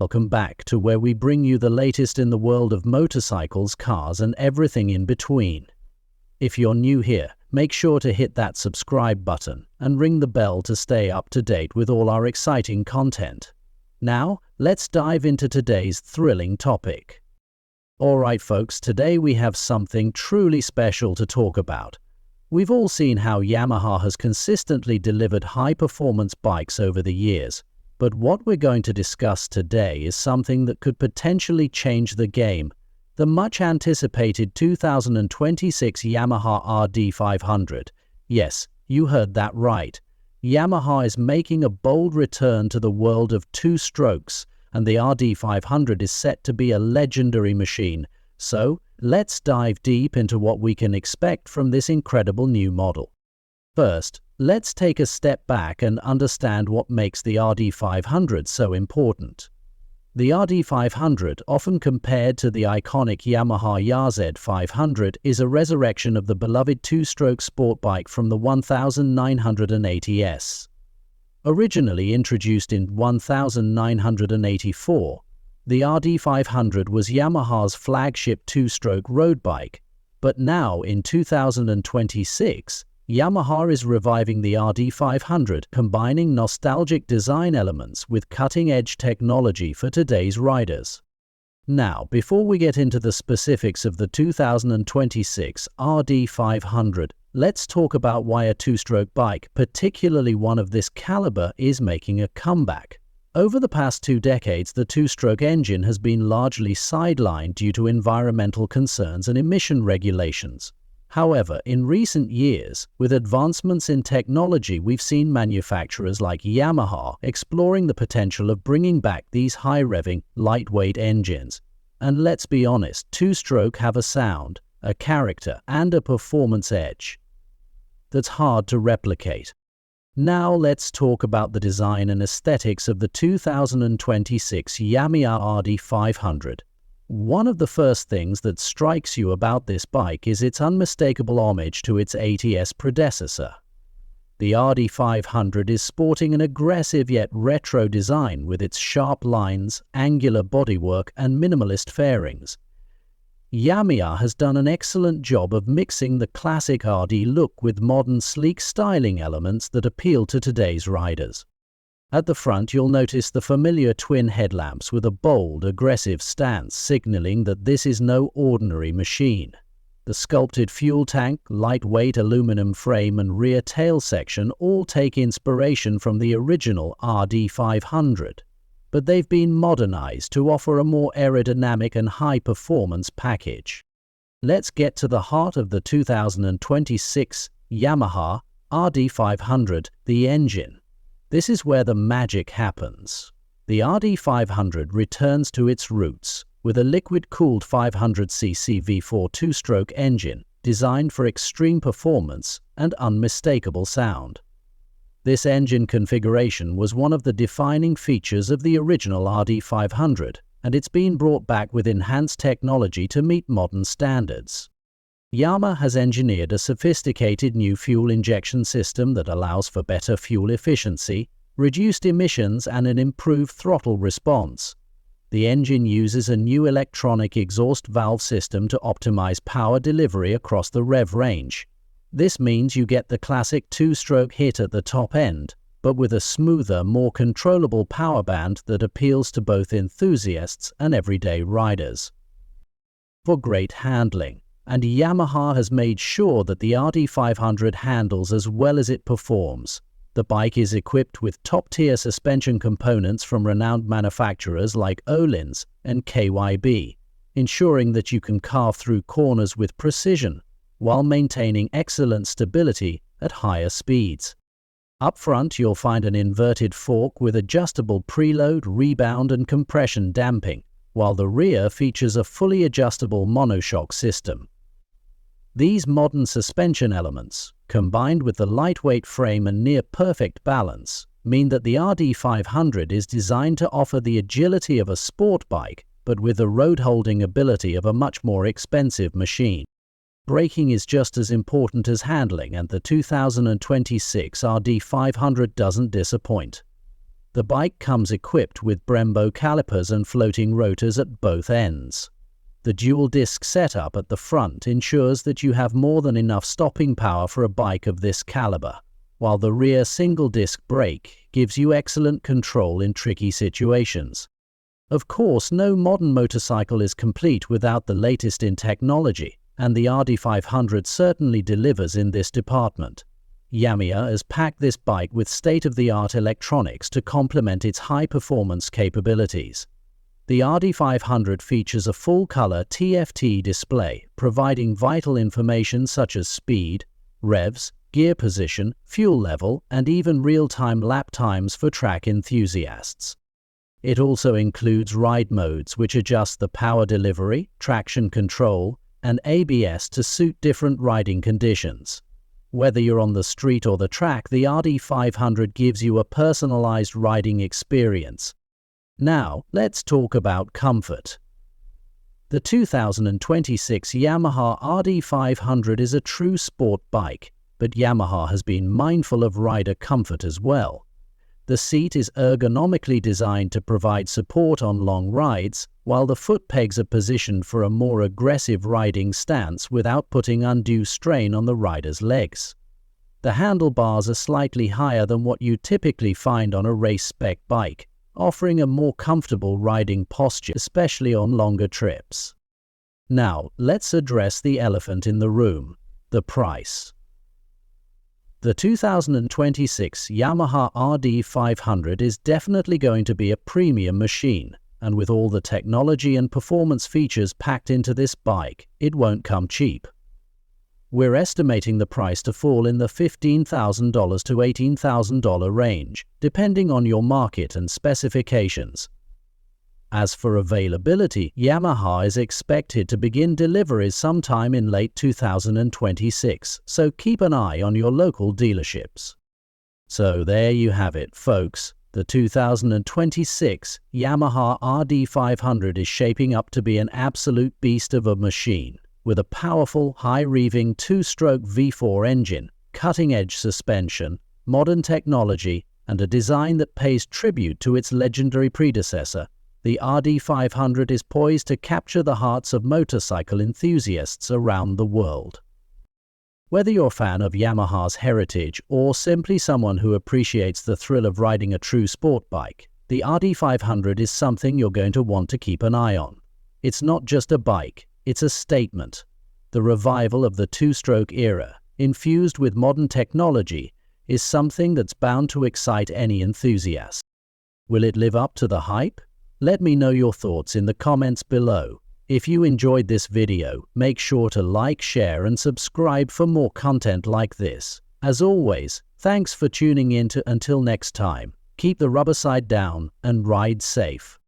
Welcome back to where we bring you the latest in the world of motorcycles, cars, and everything in between. If you're new here, make sure to hit that subscribe button and ring the bell to stay up to date with all our exciting content. Now, let's dive into today's thrilling topic. Alright folks, today we have something truly special to talk about. We've all seen how Yamaha has consistently delivered high-performance bikes over the years. But what we're going to discuss today is something that could potentially change the game. The much-anticipated 2026 Yamaha RD500. Yes, you heard that right. Yamaha is making a bold return to the world of two strokes, and the RD500 is set to be a legendary machine. So, let's dive deep into what we can expect from this incredible new model. First, let's take a step back and understand what makes the RD500 so important. The RD500, often compared to the iconic Yamaha RZ500, is a resurrection of the beloved two-stroke sport bike from the 1980s. Originally introduced in 1984, the RD500 was Yamaha's flagship two-stroke road bike, but now in 2026, Yamaha is reviving the RD500, combining nostalgic design elements with cutting-edge technology for today's riders. Now, before we get into the specifics of the 2026 RD500, let's talk about why a two-stroke bike, particularly one of this caliber, is making a comeback. Over the past 2 decades, the two-stroke engine has been largely sidelined due to environmental concerns and emission regulations. However, in recent years, with advancements in technology, we've seen manufacturers like Yamaha exploring the potential of bringing back these high-revving, lightweight engines. And let's be honest, two-stroke have a sound, a character, and a performance edge that's hard to replicate. Now let's talk about the design and aesthetics of the 2026 Yamaha RD500. One of the first things that strikes you about this bike is its unmistakable homage to its 80s predecessor. The RD500 is sporting an aggressive yet retro design with its sharp lines, angular bodywork, and minimalist fairings. Yamaha has done an excellent job of mixing the classic RD look with modern sleek styling elements that appeal to today's riders. At the front, you'll notice the familiar twin headlamps with a bold, aggressive stance, signaling that this is no ordinary machine. The sculpted fuel tank, lightweight aluminum frame, and rear tail section all take inspiration from the original RD500, but they've been modernized to offer a more aerodynamic and high-performance package. Let's get to the heart of the 2026 Yamaha RD500, the engine. This is where the magic happens. The RD500 returns to its roots with a liquid-cooled 500cc V4 two-stroke engine designed for extreme performance and unmistakable sound. This engine configuration was one of the defining features of the original RD500, and it's been brought back with enhanced technology to meet modern standards. Yamaha has engineered a sophisticated new fuel injection system that allows for better fuel efficiency, reduced emissions, and an improved throttle response. The engine uses a new electronic exhaust valve system to optimize power delivery across the rev range. This means you get the classic two-stroke hit at the top end, but with a smoother, more controllable power band that appeals to both enthusiasts and everyday riders. For great handling, and Yamaha has made sure that the RD500 handles as well as it performs. The bike is equipped with top-tier suspension components from renowned manufacturers like Öhlins and KYB, ensuring that you can carve through corners with precision while maintaining excellent stability at higher speeds. Up front, you'll find an inverted fork with adjustable preload, rebound, and compression damping, while the rear features a fully adjustable monoshock system. These modern suspension elements, combined with the lightweight frame and near-perfect balance, mean that the RD500 is designed to offer the agility of a sport bike, but with the road-holding ability of a much more expensive machine. Braking is just as important as handling, and the 2026 RD500 doesn't disappoint. The bike comes equipped with Brembo calipers and floating rotors at both ends. The dual-disc setup at the front ensures that you have more than enough stopping power for a bike of this caliber, while the rear single-disc brake gives you excellent control in tricky situations. Of course, no modern motorcycle is complete without the latest in technology, and the RD500 certainly delivers in this department. Yamaha has packed this bike with state-of-the-art electronics to complement its high-performance capabilities. The RD500 features a full-color TFT display, providing vital information such as speed, revs, gear position, fuel level, and even real-time lap times for track enthusiasts. It also includes ride modes which adjust the power delivery, traction control, and ABS to suit different riding conditions. Whether you're on the street or the track, the RD500 gives you a personalized riding experience. Now, let's talk about comfort. The 2026 Yamaha RD500 is a true sport bike, but Yamaha has been mindful of rider comfort as well. The seat is ergonomically designed to provide support on long rides, while the foot pegs are positioned for a more aggressive riding stance without putting undue strain on the rider's legs. The handlebars are slightly higher than what you typically find on a race-spec bike, offering a more comfortable riding posture, especially on longer trips. Now, let's address the elephant in the room: the price. The 2026 Yamaha RD500 is definitely going to be a premium machine, and with all the technology and performance features packed into this bike, it won't come cheap. We're estimating the price to fall in the $15,000 to $18,000 range, depending on your market and specifications. As for availability, Yamaha is expected to begin deliveries sometime in late 2026, so keep an eye on your local dealerships. So there you have it, folks. The 2026 Yamaha RD500 is shaping up to be an absolute beast of a machine, with a powerful, high-revving two-stroke V4 engine, cutting-edge suspension, modern technology, and a design that pays tribute to its legendary predecessor. The RD500 is poised to capture the hearts of motorcycle enthusiasts around the world. Whether you're a fan of Yamaha's heritage or simply someone who appreciates the thrill of riding a true sport bike, the RD500 is something you're going to want to keep an eye on. It's not just a bike, it's a statement. The revival of the two-stroke era, infused with modern technology, is something that's bound to excite any enthusiast. Will it live up to the hype? Let me know your thoughts in the comments below. If you enjoyed this video, make sure to like, share, and subscribe for more content like this. As always, thanks for tuning in. Until next time, keep the rubber side down and ride safe.